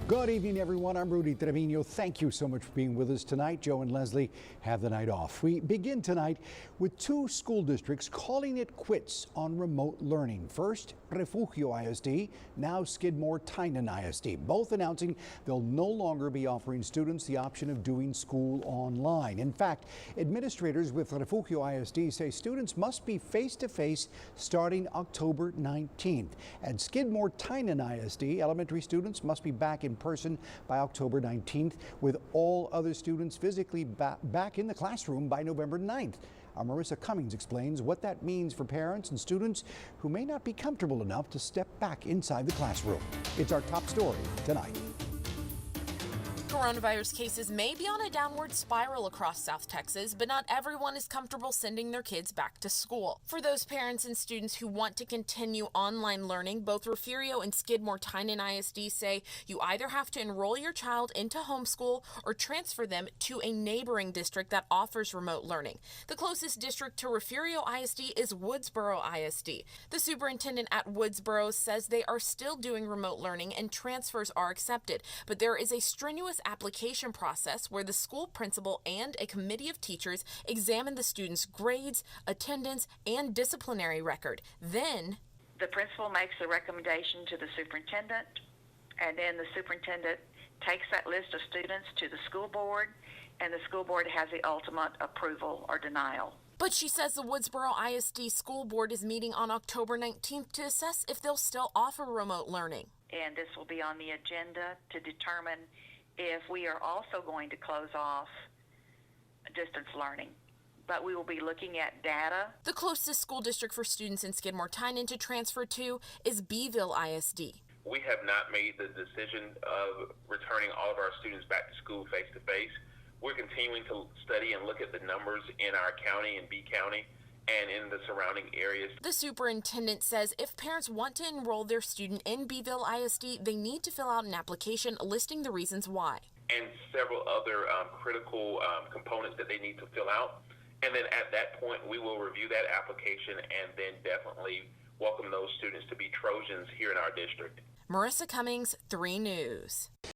Good evening, everyone. I'm Rudy Trevino. Thank you so much for being with us tonight. Joe and Leslie have the night off. We begin tonight with two school districts calling it quits on remote learning. First, Refugio ISD, now Skidmore-Tynan ISD, both announcing they'll no longer be offering students the option of doing school online. In fact, administrators with Refugio ISD say students must be face-to-face starting October 19th. At Skidmore-Tynan ISD, elementary students must be back in person by October 19th, with all other students physically back in the classroom by November 9th. Our Marissa Cummings explains what that means for parents and students who may not be comfortable enough to step back inside the classroom. It's our top story tonight. Coronavirus cases may be on a downward spiral across South Texas, but not everyone is comfortable sending their kids back to school. For those parents and students who want to continue online learning, both Refugio and Skidmore-Tynan ISD say you either have to enroll your child into homeschool or transfer them to a neighboring district that offers remote learning. The closest district to Refugio ISD is Woodsboro ISD. The superintendent at Woodsboro says they are still doing remote learning and transfers are accepted, but there is a strenuous application process where the school principal and a committee of teachers examine the student's grades, attendance, and disciplinary record. Then the principal makes a recommendation to the superintendent, and then the superintendent takes that list of students to the school board, and the school board has the ultimate approval or denial. But she says the Woodsboro ISD school board is meeting on October 19th to assess if they'll still offer remote learning. And this will be on the agenda to determine if we are also going to close off distance learning. But we will be looking at data. The closest school district for students in Skidmore-Tynan to transfer to is Beeville ISD. We have not made the decision of returning all of our students back to school face-to-face. We're continuing to study and look at the numbers in our county and B County and in the surrounding areas. The superintendent says if parents want to enroll their student in Beeville ISD, they need to fill out an application listing the reasons why. And several other critical components that they need to fill out. And then at that point, we will review that application and then definitely welcome those students to be Trojans here in our district. Marissa Cummings, 3 News.